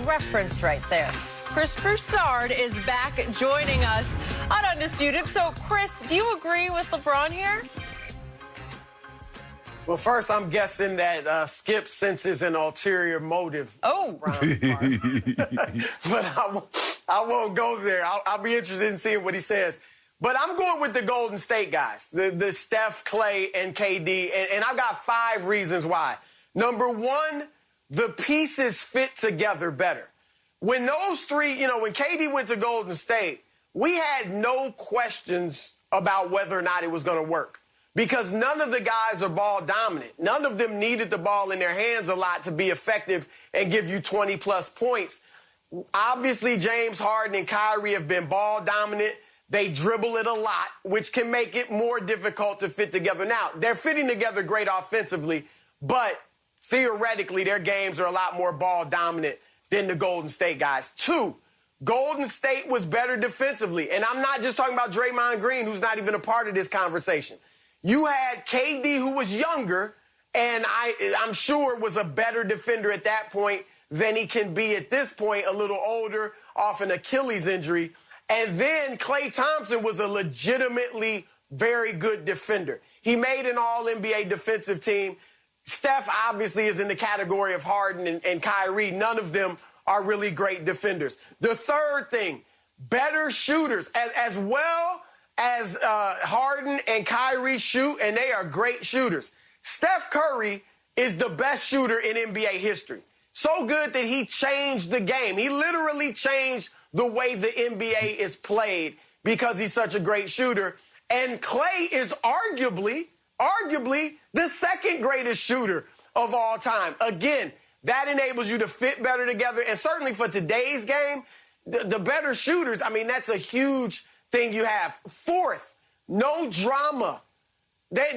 referenced right there. Chris Broussard is back joining us on Undisputed. So, Chris, do you agree with LeBron here? Well, first, I'm guessing that Skip senses an ulterior motive. Oh. But I won't go there. I'll be interested in seeing what he says. But I'm going with the Golden State guys, the Steph, Clay, and KD. And I've got 5 reasons why. Number 1, the pieces fit together better. When those 3, when KD went to Golden State, we had no questions about whether or not it was going to work. Because none of the guys are ball dominant. None of them needed the ball in their hands a lot to be effective and give you 20-plus points. Obviously, James Harden and Kyrie have been ball dominant. They dribble it a lot, which can make it more difficult to fit together. Now, they're fitting together great offensively, but theoretically, their games are a lot more ball dominant than the Golden State guys. 2, Golden State was better defensively. And I'm not just talking about Draymond Green, who's not even a part of this conversation. You had KD, who was younger, and I'm sure was a better defender at that point than he can be at this point, a little older, off an Achilles injury. And then Klay Thompson was a legitimately very good defender. He made an all-NBA defensive team. Steph obviously is in the category of Harden and Kyrie. None of them are really great defenders. The third thing, better shooters. As well as Harden and Kyrie shoot, and they are great shooters. Steph Curry is the best shooter in NBA history. So good that he changed the game. He literally changed the way the NBA is played because he's such a great shooter. And Klay is arguably the second greatest shooter of all time. Again, that enables you to fit better together. And certainly for today's game, the better shooters, that's a huge thing you have. 4th, no drama. They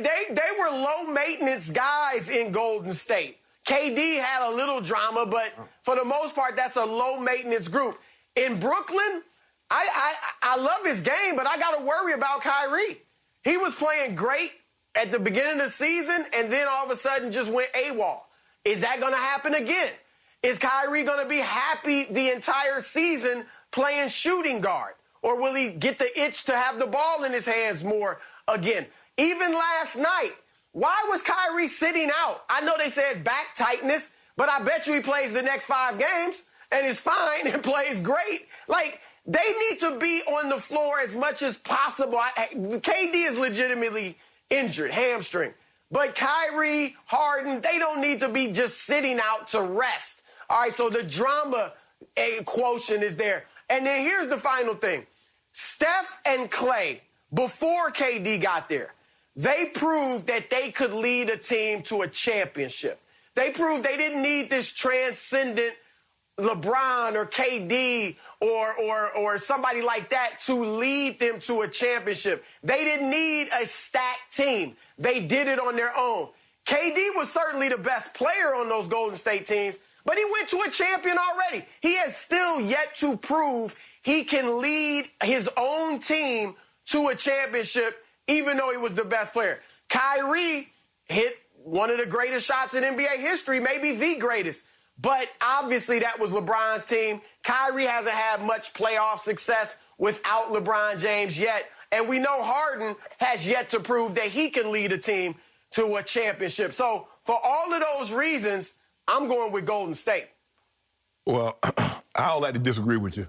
were low-maintenance guys in Golden State. KD had a little drama, but for the most part, that's a low-maintenance group. In Brooklyn, I love his game, but I got to worry about Kyrie. He was playing great at the beginning of the season, and then all of a sudden just went AWOL. Is that going to happen again? Is Kyrie going to be happy the entire season playing shooting guard? Or will he get the itch to have the ball in his hands more again? Even last night, why was Kyrie sitting out? I know they said back tightness, but I bet you he plays the next 5 games and is fine and plays great. Like, they need to be on the floor as much as possible. KD is legitimately injured, hamstring. But Kyrie, Harden, they don't need to be just sitting out to rest. All right, so the drama quotient is there. And then here's the final thing. Steph and Klay, before KD got there, they proved that they could lead a team to a championship. They proved they didn't need this transcendent LeBron or KD or somebody like that to lead them to a championship. They didn't need a stacked team. They did it on their own. KD was certainly the best player on those Golden State teams, but he went to a champion already. He has still yet to prove he can lead his own team to a championship, even though he was the best player. Kyrie hit one of the greatest shots in NBA history, maybe the greatest. But obviously that was LeBron's team. Kyrie hasn't had much playoff success without LeBron James yet. And we know Harden has yet to prove that he can lead a team to a championship. So for all of those reasons, I'm going with Golden State. Well, I don't like to disagree with you,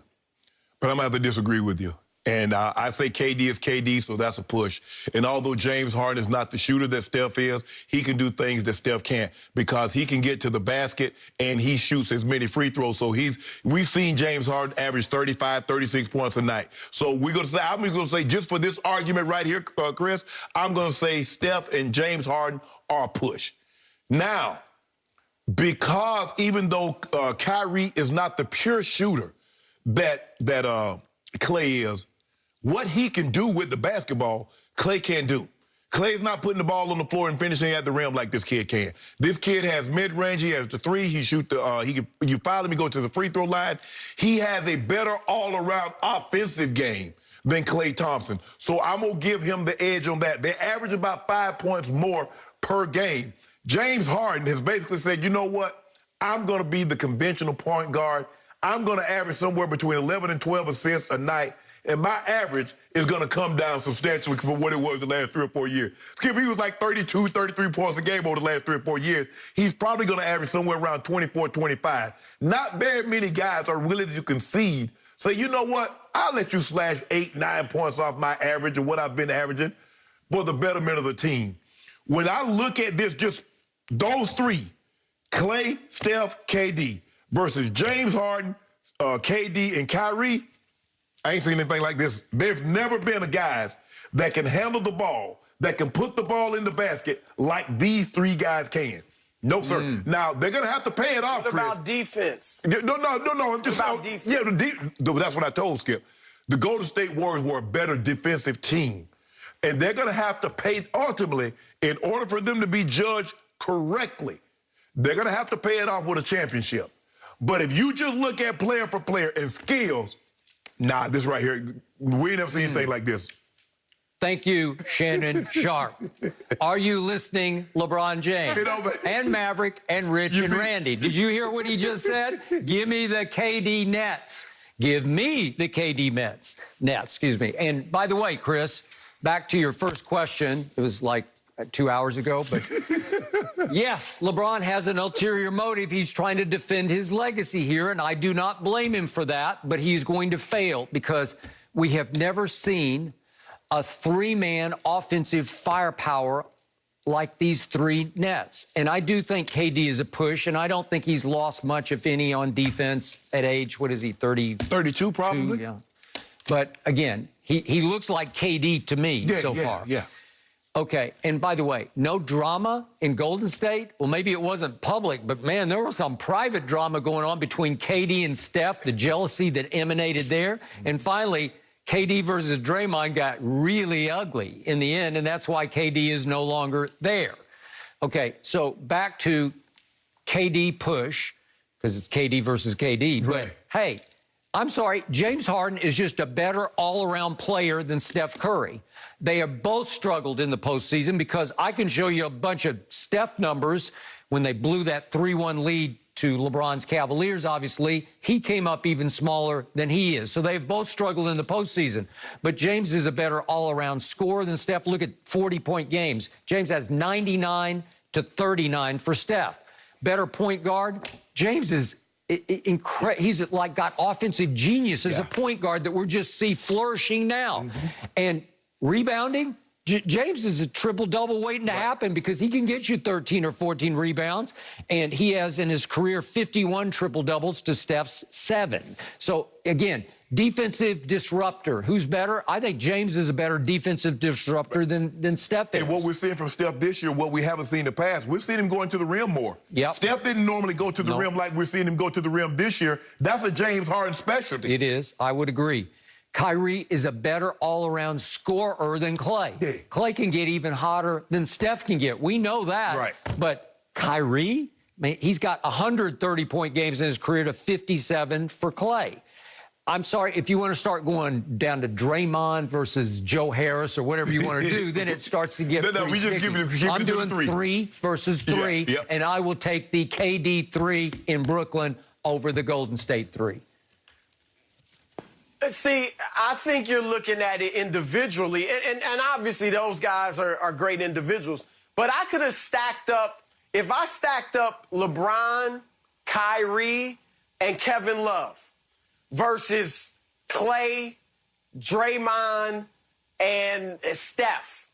but I'm going to have to disagree with you. And I say KD is KD, so that's a push. And although James Harden is not the shooter that Steph is, he can do things that Steph can't because he can get to the basket and he shoots as many free throws. So we've seen James Harden average 35, 36 points a night. So I'm going to say, just for this argument right here, Chris, I'm going to say Steph and James Harden are a push. Now, because even though Kyrie is not the pure shooter that Klay is, what he can do with the basketball, Klay can't do. Klay's not putting the ball on the floor and finishing at the rim like this kid can. This kid has mid-range. He has the 3. He shoot the. You follow him. He go to the free throw line. He has a better all-around offensive game than Klay Thompson. So I'm gonna give him the edge on that. They average about 5 points more per game. James Harden has basically said, you know what? I'm gonna be the conventional point guard. I'm going to average somewhere between 11 and 12 assists a night, and my average is going to come down substantially from what it was the last 3 or 4 years. Skip, he was like 32, 33 points a game over the last 3 or 4 years. He's probably going to average somewhere around 24, 25. Not very many guys are willing to concede. So you know what? I'll let you slash 8, 9 points off my average and what I've been averaging for the betterment of the team. When I look at this, just those three, Clay, Steph, KD, versus James Harden, KD, and Kyrie, I ain't seen anything like this. There's never been a guys that can handle the ball, that can put the ball in the basket like these three guys can. No, sir. Now, they're going to have to pay it off, What Chris. about defense? No. I'm just about defense? Yeah, that's what I told Skip. The Golden State Warriors were a better defensive team. And they're going to have to pay, ultimately, in order for them to be judged correctly, they're going to have to pay it off with a championship. But if you just look at player for player and skills, nah, this right here, we ain't never seen anything like this. Thank you, Shannon Sharp. Are you listening, LeBron James? And Maverick and Rich and Randy. Did you hear what he just said? Give me the KD Nets. Give me the KD Nets, excuse me. And by the way, Chris, back to your first question. It was like 2 hours ago, but yes, LeBron has an ulterior motive. He's trying to defend his legacy here, and I do not blame him for that, but he's going to fail because we have never seen a three-man offensive firepower like these three Nets. And I do think KD is a push, and I don't think he's lost much, if any, on defense at age, what is he, 30? 32, probably. Yeah. But, again, he looks like KD to me so far. Yeah. Okay, and by the way, no drama in Golden State? Well, maybe it wasn't public, but, man, there was some private drama going on between KD and Steph, the jealousy that emanated there. And finally, KD versus Draymond got really ugly in the end, and that's why KD is no longer there. Okay, so back to KD push, because it's KD versus KD. Right. But, hey, I'm sorry, James Harden is just a better all-around player than Steph Curry. They have both struggled in the postseason because I can show you a bunch of Steph numbers when they blew that 3-1 lead to LeBron's Cavaliers, obviously. He came up even smaller than he is. So they've both struggled in the postseason. But James is a better all-around scorer than Steph. Look at 40-point games. James has 99 to 39 for Steph. Better point guard. James is incredible. He's like got offensive genius as a point guard that we're just see flourishing now. And rebounding, James is a triple-double waiting to happen because he can get you 13 or 14 rebounds, and he has in his career 51 triple-doubles to Steph's 7. So, again, defensive disruptor. Who's better? I think James is a better defensive disruptor than Steph is. And what we're seeing from Steph this year, what we haven't seen in the past, we've seen him going to the rim more. Yep. Steph didn't normally go to the rim like we're seeing him go to the rim this year. That's a James Harden specialty. It is. I would agree. Kyrie is a better all-around scorer than Clay. Yeah. Clay can get even hotter than Steph can get. We know that. Right. But Kyrie, man, he's got 130-point games in his career to 57 for Clay. I'm sorry, if you want to start going down to Draymond versus Joe Harris or whatever you want to do, then it starts to get No, we just sticky. give it I'm to doing the 3 versus 3, and I will take the KD 3 in Brooklyn over the Golden State 3. See, I think you're looking at it individually, and obviously those guys are great individuals, but I could have stacked up, if I stacked up LeBron, Kyrie, and Kevin Love versus Clay, Draymond, and Steph,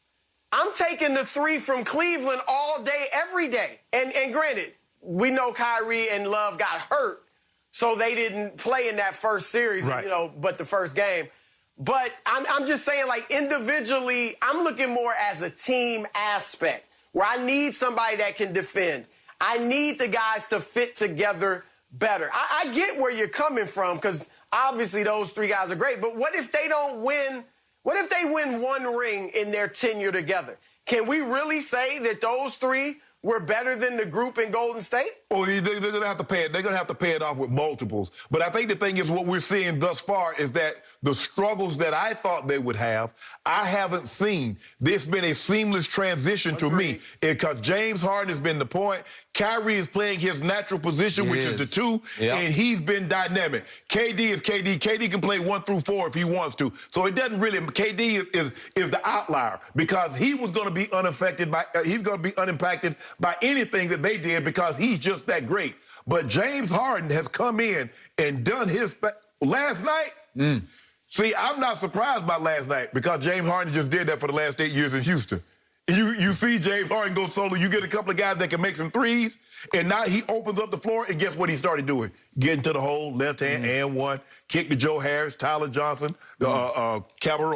I'm taking the 3 from Cleveland all day, every day. And granted, we know Kyrie and Love got hurt, so they didn't play in that first series, but the first game. But I'm just saying, like, individually, I'm looking more as a team aspect, where I need somebody that can defend. I need the guys to fit together better. I get where you're coming from, because obviously those 3 guys are great. But what if they don't win? What if they win 1 ring in their tenure together? Can we really say that those 3 were better than the group in Golden State? Oh, they're going to have to pay it. They're going to have to pay it off with multiples. But I think the thing is what we're seeing thus far is that the struggles that I thought they would have, I haven't seen. This been a seamless transition to me because James Harden has been the point. Kyrie is playing his natural position, which is the 2, and he's been dynamic. KD is KD. KD can play 1 through 4 if he wants to. So it doesn't really. KD is the outlier because he was going to be unaffected by. He's going to be unimpacted by anything that they did because he's just that great. But James Harden has come in and done his last night. See, I'm not surprised by last night because James Harden just did that for the last 8 years in Houston. You see James Harden go solo. You get a couple of guys that can make some threes, and now he opens up the floor, and guess what he started doing? Getting to the hole, left hand and one, kick to Joe Harris, Tyler Johnson, Cabarrot.